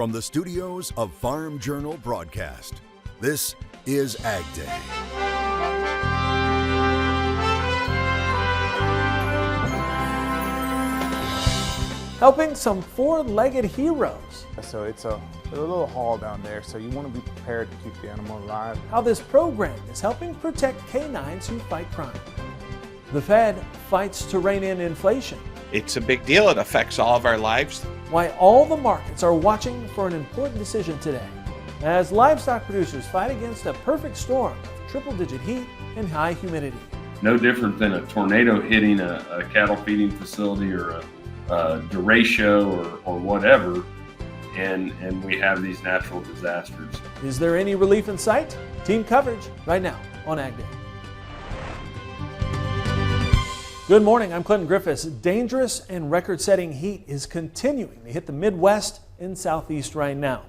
From the studios of Farm Journal Broadcast, this is AgDay. Helping some four-legged heroes. So it's a little haul down there, so you want to be prepared to keep the animal alive. How this program is helping protect canines who fight crime. The Fed fights to rein in inflation. It's a big deal. It affects all of our lives. Why all the markets are watching for an important decision today, as livestock producers fight against a perfect storm of triple-digit heat and high humidity. No different than a tornado hitting a cattle feeding facility or a derecho or whatever, and we have these natural disasters. Is there any relief in sight? Team coverage right now on AgDay. Good morning, I'm Clinton Griffiths. Dangerous and record-setting heat is continuing to hit the Midwest and Southeast right now.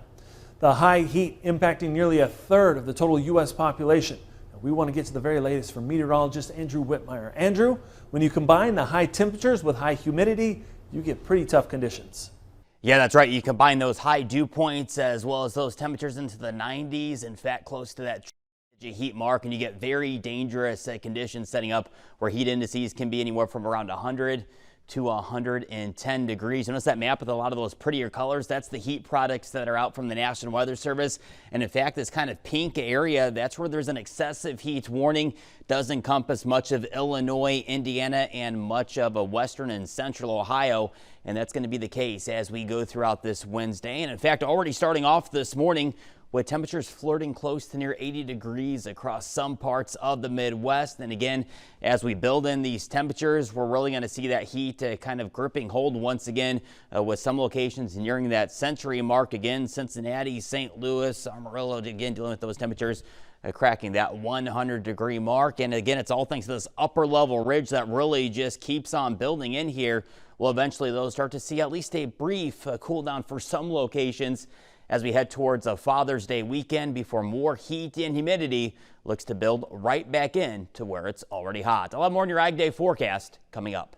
The high heat impacting nearly a third of the total U.S. population. We want to get to the very latest from meteorologist Andrew Whitmire. Andrew, when you combine the high temperatures with high humidity, you get pretty tough conditions. Yeah, that's right. You combine those high dew points as well as those temperatures into the 90s, in fact, close to that heat mark, and you get very dangerous conditions setting up where heat indices can be anywhere from around 100 to 110 degrees. Notice that map with a lot of those prettier colors. That's the heat products that are out from the National Weather Service. And in fact, this kind of pink area, that's where there's an excessive heat warning. Does encompass much of Illinois, Indiana, and much of western and central Ohio. And that's going to be the case as we go throughout this Wednesday. And in fact, already starting off this morning with temperatures flirting close to near 80 degrees across some parts of the Midwest. And again, as we build in these temperatures, we're really going to see that heat kind of gripping hold once again with some locations nearing that century mark again. Cincinnati, St. Louis, Amarillo, again dealing with those temperatures cracking that 100-degree mark. And again, it's all thanks to this upper level ridge that really just keeps on building in here. Well, eventually those start to see at least a brief cool down for some locations as we head towards a Father's Day weekend before more heat and humidity looks to build right back in to where it's already hot. I'll have more on your AgDay forecast coming up.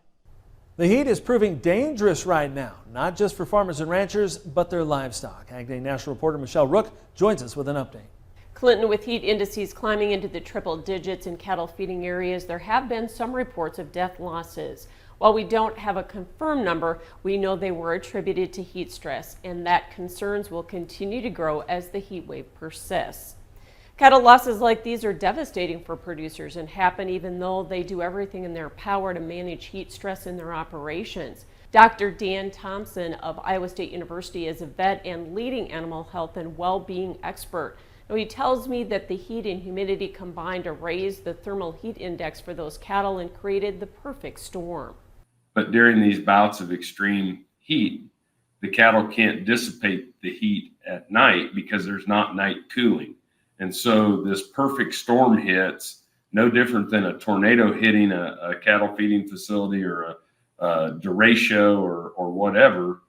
The heat is proving dangerous right now, not just for farmers and ranchers, but their livestock. AgDay national reporter Michelle Rook joins us with an update. Clinton, with heat indices climbing into the triple digits in cattle feeding areas, there have been some reports of death losses. While we don't have a confirmed number, we know they were attributed to heat stress, and that concerns will continue to grow as the heat wave persists. Cattle losses like these are devastating for producers and happen even though they do everything in their power to manage heat stress in their operations. Dr. Dan Thompson of Iowa State University is a vet and leading animal health and well-being expert. Now, he tells me that the heat and humidity combined to raise the thermal heat index for those cattle and created the perfect storm. But during these bouts of extreme heat, the cattle can't dissipate the heat at night because there's not night cooling. And so this perfect storm hits, no different than a tornado hitting a cattle feeding facility or a derecho or whatever,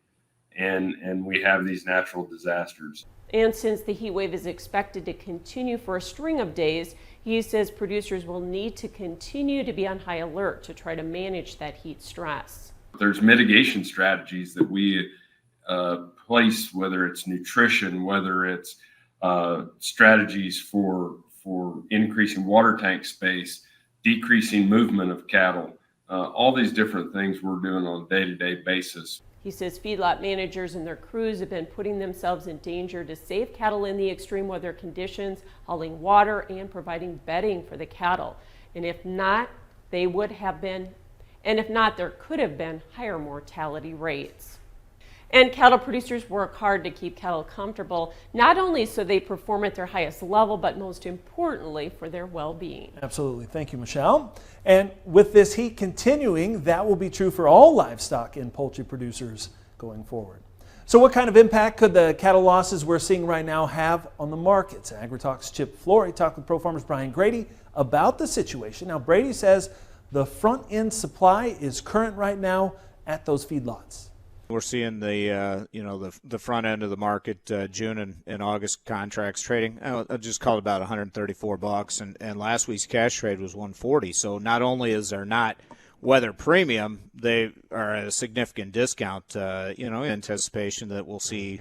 and we have these natural disasters. And since the heat wave is expected to continue for a string of days, he says producers will need to continue to be on high alert to try to manage that heat stress. There's mitigation strategies that we place, whether it's nutrition, whether it's strategies for increasing water tank space, decreasing movement of cattle, all these different things we're doing on a day-to-day basis. He says feedlot managers and their crews have been putting themselves in danger to save cattle in the extreme weather conditions, hauling water and providing bedding for the cattle. And if not, there could have been higher mortality rates. And cattle producers work hard to keep cattle comfortable, not only so they perform at their highest level, but most importantly for their well-being. Absolutely. Thank you, Michelle. And with this heat continuing, that will be true for all livestock and poultry producers going forward. So what kind of impact could the cattle losses we're seeing right now have on the markets? AgriTalk's Chip Flory talked with ProFarmers Brian Grady about the situation. Now, Brady says the front-end supply is current right now at those feedlots. We're seeing the front end of the market, June and August contracts trading. I'll just call it about $134, and last week's cash trade was $140. So not only is there not weather premium, they are at a significant discount, in anticipation that we'll see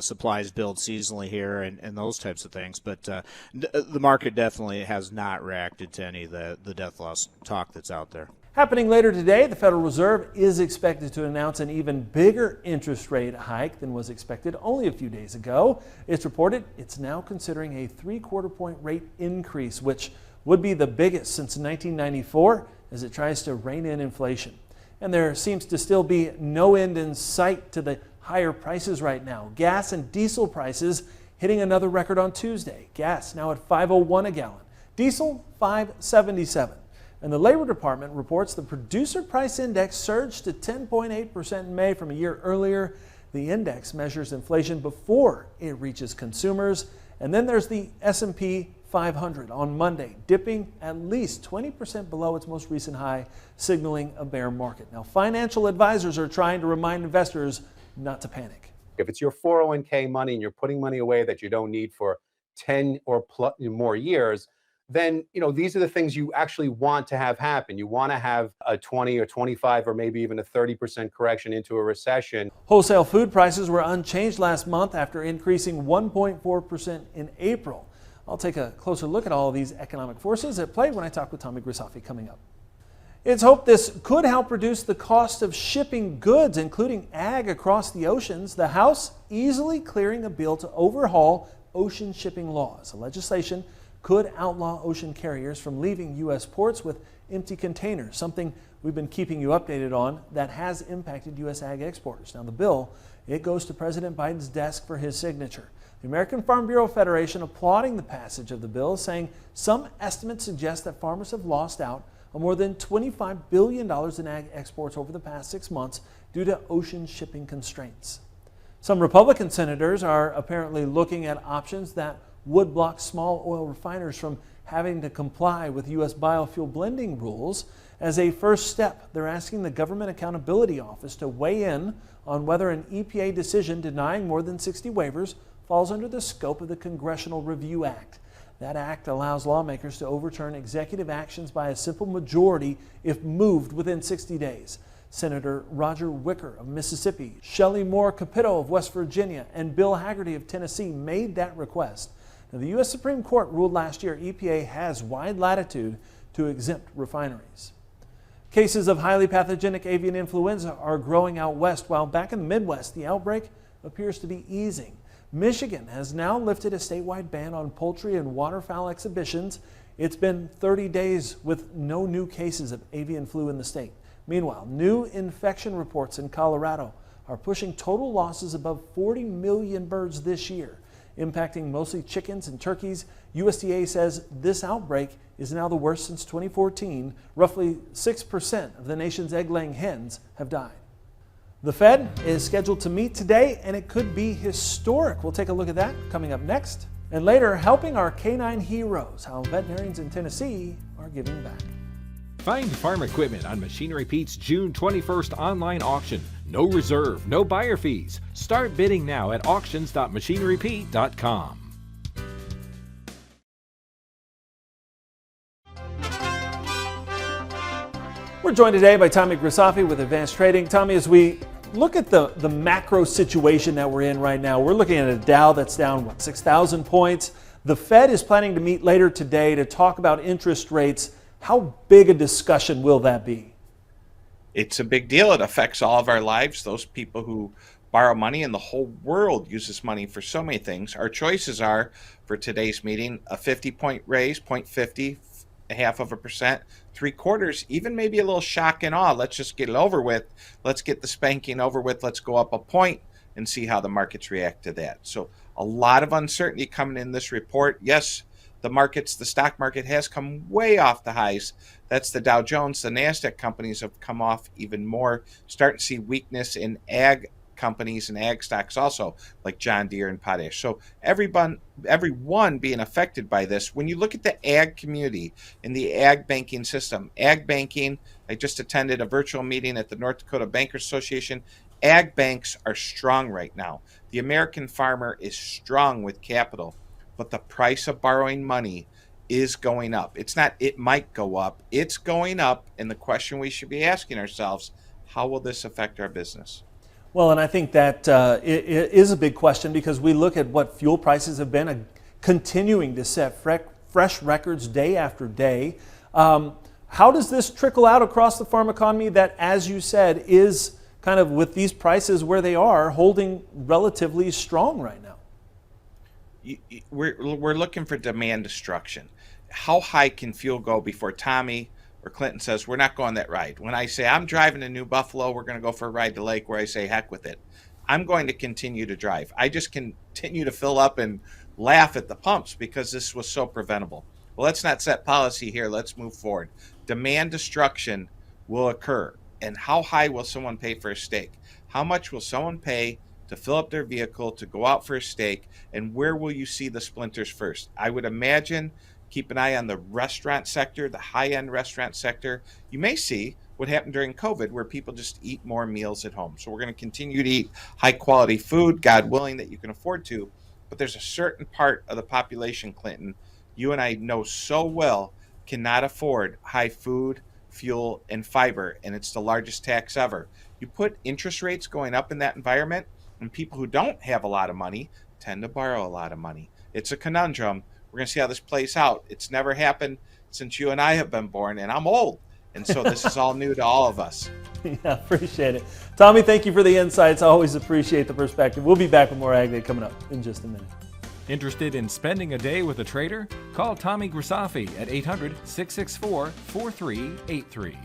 supplies build seasonally here and those types of things. But the market definitely has not reacted to any of the death loss talk that's out there. Happening later today, the Federal Reserve is expected to announce an even bigger interest rate hike than was expected only a few days ago. It's reported it's now considering a 3/4 point rate increase, which would be the biggest since 1994 as it tries to rein in inflation. And there seems to still be no end in sight to the higher prices right now. Gas and diesel prices hitting another record on Tuesday. Gas now at $5.01 a gallon. Diesel $5.77. And the Labor Department reports the Producer Price Index surged to 10.8% in May from a year earlier. The index measures inflation before it reaches consumers. And then there's the S&P 500 on Monday, dipping at least 20% below its most recent high, signaling a bear market. Now, financial advisors are trying to remind investors not to panic. If it's your 401k money and you're putting money away that you don't need for 10 or more years, then these are the things you actually want to have happen. You want to have a 20 or 25 or maybe even a 30% correction into a recession. Wholesale food prices were unchanged last month after increasing 1.4% in April. I'll take a closer look at all of these economic forces at play when I talk with Tommy Grisafi coming up. It's hoped this could help reduce the cost of shipping goods, including ag, across the oceans. The House easily clearing a bill to overhaul ocean shipping laws. The legislation could outlaw ocean carriers from leaving U.S. ports with empty containers, something we've been keeping you updated on that has impacted U.S. ag exporters. Now, the bill, it goes to President Biden's desk for his signature. The American Farm Bureau Federation applauding the passage of the bill, saying some estimates suggest that farmers have lost out on more than $25 billion in ag exports over the past 6 months due to ocean shipping constraints. Some Republican senators are apparently looking at options that would block small oil refiners from having to comply with U.S. biofuel blending rules. As a first step, they're asking the Government Accountability Office to weigh in on whether an EPA decision denying more than 60 waivers falls under the scope of the Congressional Review Act. That act allows lawmakers to overturn executive actions by a simple majority if moved within 60 days. Senator Roger Wicker of Mississippi, Shelley Moore Capito of West Virginia, and Bill Hagerty of Tennessee made that request. Now, the U.S. Supreme Court ruled last year EPA has wide latitude to exempt refineries. Cases of highly pathogenic avian influenza are growing out west, while back in the Midwest, the outbreak appears to be easing. Michigan has now lifted a statewide ban on poultry and waterfowl exhibitions. It's been 30 days with no new cases of avian flu in the state. Meanwhile, new infection reports in Colorado are pushing total losses above 40 million birds this year, impacting mostly chickens and turkeys. USDA says this outbreak is now the worst since 2014. Roughly 6% of the nation's egg-laying hens have died. The Fed is scheduled to meet today, and it could be historic. We'll take a look at that coming up next. And later, helping our canine heroes, how veterinarians in Tennessee are giving back. Find farm equipment on Machinery Pete's June 21st online auction. No reserve, no buyer fees. Start bidding now at auctions.machinerypete.com. We're joined today by Tommy Grisafi with Advanced Trading. Tommy, as we look at the macro situation that we're in right now, we're looking at a Dow that's down, 6,000 points. The Fed is planning to meet later today to talk about interest rates. How big a discussion will that be? It's a big deal. It affects all of our lives. Those people who borrow money, and the whole world uses money for so many things. Our choices are, for today's meeting, a 50-point raise, 0.50, 0.5%, 3/4, even maybe a little shock and awe. Let's just get it over with. Let's get the spanking over with. Let's go up a point and see how the markets react to that. So a lot of uncertainty coming in this report. Yes, the stock market has come way off the highs. That's the Dow Jones. The NASDAQ companies have come off even more. Starting to see weakness in ag companies and ag stocks also, like John Deere and Potash. So everyone being affected by this. When you look at the ag community and the ag banking system, ag banking, I just attended a virtual meeting at the North Dakota Bankers Association. Ag banks are strong right now. The American farmer is strong with capital, but the price of borrowing money is going up. It's not it might go up, it's going up. And the question we should be asking ourselves, how will this affect our business? Well, and I think that it is a big question because we look at what fuel prices have been continuing to set fresh records day after day. How does this trickle out across the farm economy that, as you said, is kind of with these prices where they are, holding relatively strong right now? We're looking for demand destruction. How high can fuel go before Tommy or Clinton says, we're not going that ride? When I say I'm driving to New Buffalo, we're going to go for a ride to Lake, where I say, heck with it. I'm going to continue to drive. I just continue to fill up and laugh at the pumps because this was so preventable. Well, let's not set policy here. Let's move forward. Demand destruction will occur. And how high will someone pay for a steak? How much will someone pay to fill up their vehicle, to go out for a steak? And where will you see the splinters first? I would imagine keep an eye on the restaurant sector, the high-end restaurant sector. You may see what happened during COVID, where people just eat more meals at home. So we're going to continue to eat high-quality food, God willing that you can afford to. But there's a certain part of the population, Clinton, you and I know so well, cannot afford high food, fuel, and fiber, and it's the largest tax ever. You put interest rates going up in that environment, and people who don't have a lot of money tend to borrow a lot of money. It's a conundrum. We're going to see how this plays out. It's never happened since you and I have been born, and I'm old, and so this is all new to all of us. Yeah, appreciate it. Tommy, thank you for the insights. I always appreciate the perspective. We'll be back with more AgDay coming up in just a minute. Interested in spending a day with a trader? Call Tommy Grisafi at 800-664-4383.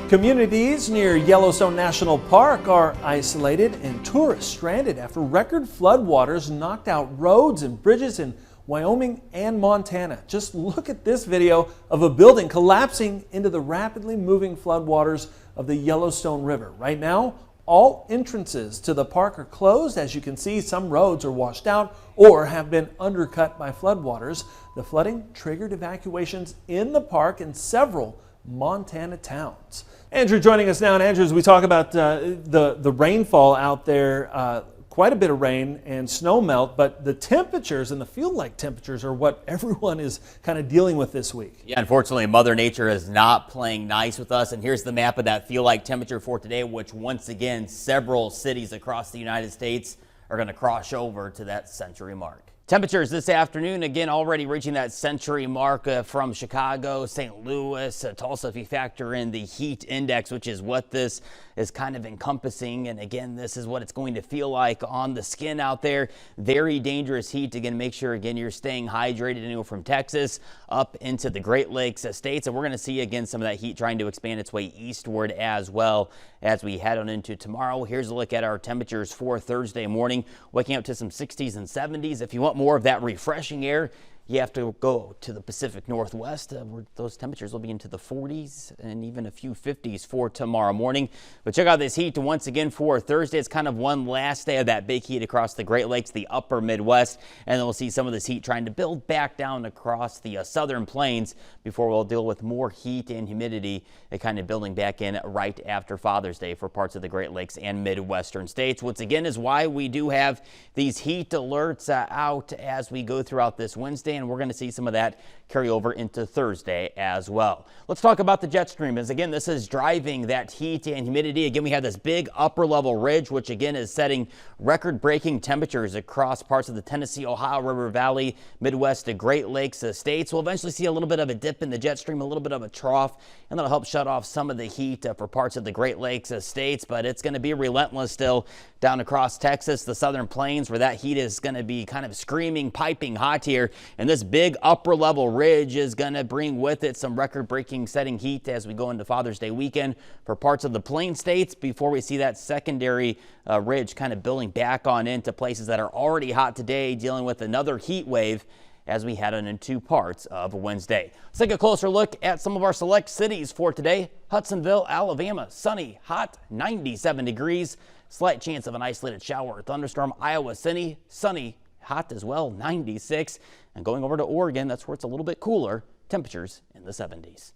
Communities near Yellowstone National Park are isolated and tourists stranded after record floodwaters knocked out roads and bridges in Wyoming and Montana. Just look at this video of a building collapsing into the rapidly moving floodwaters of the Yellowstone River. Right now, all entrances to the park are closed. As you can see, some roads are washed out or have been undercut by floodwaters. The flooding triggered evacuations in the park and several Montana towns. Andrew joining us now. And Andrew, as we talk about the rainfall out there, quite a bit of rain and snow melt, but the temperatures and the feel-like temperatures are what everyone is kind of dealing with this week. Yeah, unfortunately, Mother Nature is not playing nice with us. And here's the map of that feel-like temperature for today, which once again, several cities across the United States are going to cross over to that century mark. Temperatures this afternoon, again, already reaching that century mark from Chicago, St. Louis, Tulsa, if you factor in the heat index, which is what this is kind of encompassing. And again, this is what it's going to feel like on the skin out there. Very dangerous heat. Again, make sure, again, you're staying hydrated anywhere from Texas up into the Great Lakes states. And we're going to see, again, some of that heat trying to expand its way eastward as well as we head on into tomorrow. Here's a look at our temperatures for Thursday morning, waking up to some 60s and 70s. If you want more of that refreshing air, you have to go to the Pacific Northwest, where those temperatures will be into the 40s and even a few 50s for tomorrow morning. But check out this heat once again for Thursday. It's kind of one last day of that big heat across the Great Lakes, the upper Midwest, and then we'll see some of this heat trying to build back down across the southern plains before we'll deal with more heat and humidity kind of building back in right after Father's Day for parts of the Great Lakes and Midwestern states. Once again is why we do have these heat alerts out as we go throughout this Wednesday, and we're going to see some of that carry over into Thursday as well. Let's talk about the jet stream, as again, this is driving that heat and humidity. Again, we have this big upper level ridge, which again is setting record breaking temperatures across parts of the Tennessee, Ohio River Valley, Midwest to Great Lakes states. We'll eventually see a little bit of a dip in the jet stream, a little bit of a trough, and that'll help shut off some of the heat for parts of the Great Lakes states, but it's going to be relentless still down across Texas, the southern plains, where that heat is going to be kind of screaming, piping hot here. And this big upper level ridge is going to bring with it some record-breaking setting heat as we go into Father's Day weekend for parts of the plain states before we see that secondary ridge kind of building back on into places that are already hot today, dealing with another heat wave as we head on into parts of Wednesday. Let's take a closer look at some of our select cities for today. Hudsonville, Alabama, sunny, hot, 97 degrees. Slight chance of an isolated shower or thunderstorm. Iowa, sunny, hot as well, 96. And going over to Oregon, that's where it's a little bit cooler. Temperatures in the 70s.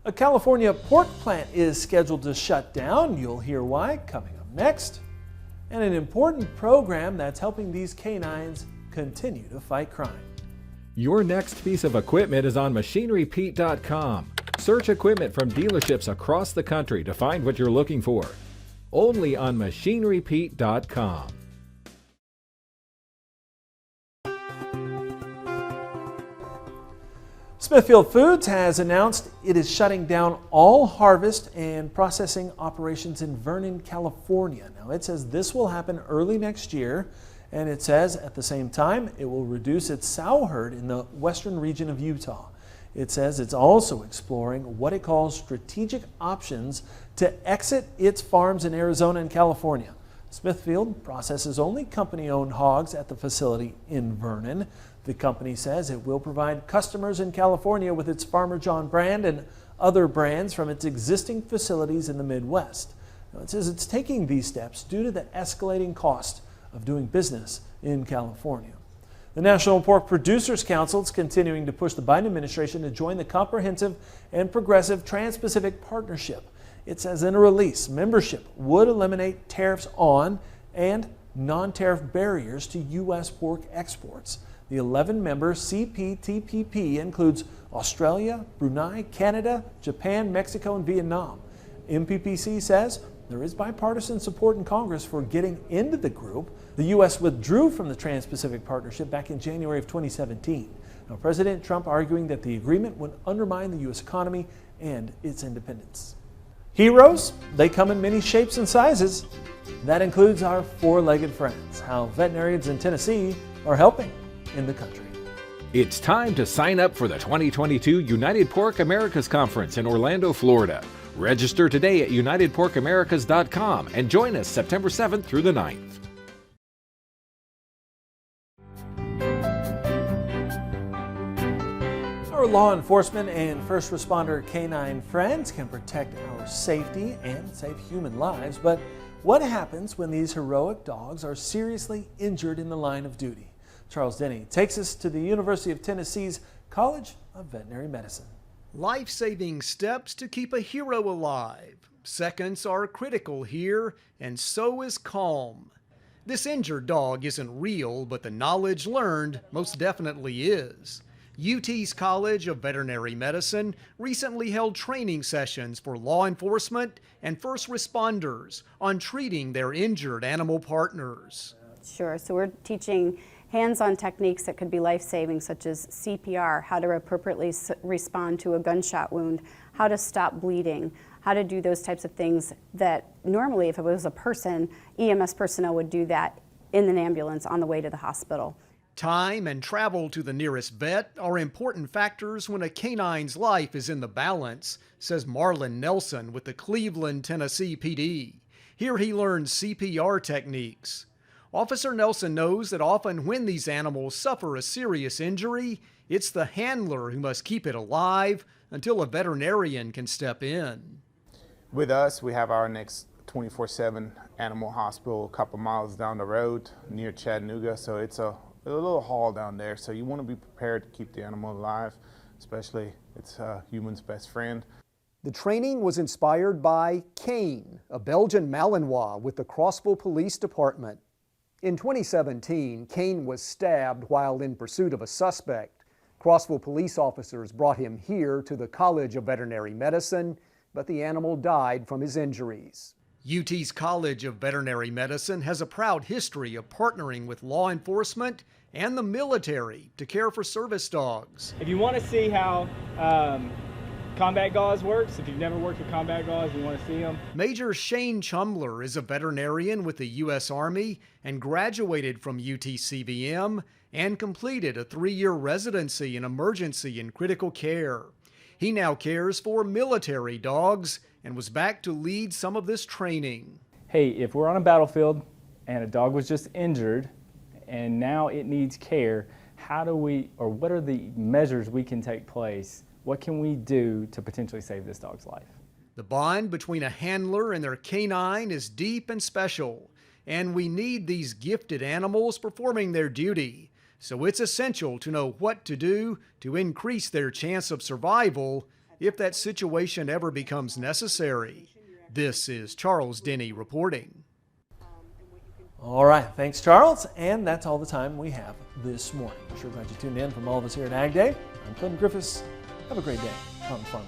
A California pork plant is scheduled to shut down. You'll hear why coming up next. And an important program that's helping these canines continue to fight crime. Your next piece of equipment is on MachineryPete.com. Search equipment from dealerships across the country to find what you're looking for. Only on MachineryPete.com. Smithfield Foods has announced it is shutting down all harvest and processing operations in Vernon, California. Now, it says this will happen early next year, and it says at the same time it will reduce its sow herd in the western region of Utah. It says it's also exploring what it calls strategic options to exit its farms in Arizona and California. Smithfield processes only company-owned hogs at the facility in Vernon. The company says it will provide customers in California with its Farmer John brand and other brands from its existing facilities in the Midwest. Now, it says it's taking these steps due to the escalating cost of doing business in California. The National Pork Producers Council is continuing to push the Biden administration to join the comprehensive and progressive Trans-Pacific Partnership. It says in a release, membership would eliminate tariffs on and non-tariff barriers to U.S. pork exports. The 11-member CPTPP includes Australia, Brunei, Canada, Japan, Mexico, and Vietnam. MPPC says there is bipartisan support in Congress for getting into the group. The U.S. withdrew from the Trans-Pacific Partnership back in January of 2017. Now, President Trump arguing that the agreement would undermine the U.S. economy and its independence. Heroes, they come in many shapes and sizes. That includes our four-legged friends, how veterinarians in Tennessee are helping in the country. It's time to sign up for the 2022 United Pork Americas Conference in Orlando, Florida. Register today at UnitedPorkAmericas.com and join us September 7th through the 9th. Our law enforcement and first responder canine friends can protect our safety and save human lives, but what happens when these heroic dogs are seriously injured in the line of duty? Charles Denny takes us to the University of Tennessee's College of Veterinary Medicine. Life-saving steps to keep a hero alive. Seconds are critical here, and so is calm. This injured dog isn't real, but the knowledge learned most definitely is. UT's College of Veterinary Medicine recently held training sessions for law enforcement and first responders on treating their injured animal partners. Sure, so we're teaching hands-on techniques that could be life-saving, such as CPR, how to appropriately respond to a gunshot wound, how to stop bleeding, how to do those types of things that normally, if it was a person, EMS personnel would do that in an ambulance on the way to the hospital. Time and travel to the nearest vet are important factors when a canine's life is in the balance, says Marlon Nelson with the Cleveland, Tennessee PD. Here he learns CPR techniques. Officer Nelson knows that often when these animals suffer a serious injury, it's the handler who must keep it alive until a veterinarian can step in. With us, we have our next 24/7 animal hospital a couple miles down the road near Chattanooga, so it's a little haul down there, so you want to be prepared to keep the animal alive, especially it's a human's best friend. The training was inspired by Kane, a Belgian Malinois with the Crossville Police Department. In 2017, Kane was stabbed while in pursuit of a suspect. Crossville police officers brought him here to the College of Veterinary Medicine, but the animal died from his injuries. UT's College of Veterinary Medicine has a proud history of partnering with law enforcement and the military to care for service dogs. If you want to see how combat gauze works, if you've never worked with combat gauze, you want to see them. Major Shane Chumler is a veterinarian with the U.S. Army and graduated from UT-CVM and completed a 3-year residency in emergency and critical care. He now cares for military dogs and was back to lead some of this training. Hey, if we're on a battlefield and a dog was just injured and now it needs care, what are the measures we can take place? What can we do to potentially save this dog's life? The bond between a handler and their canine is deep and special, and we need these gifted animals performing their duty. So it's essential to know what to do to increase their chance of survival if that situation ever becomes necessary. This is Charles Denny reporting. All right, thanks, Charles. And that's all the time we have this morning. We're sure glad you tuned in. From all of us here at AgDay, I'm Clinton Griffiths. Have a great day on the farm.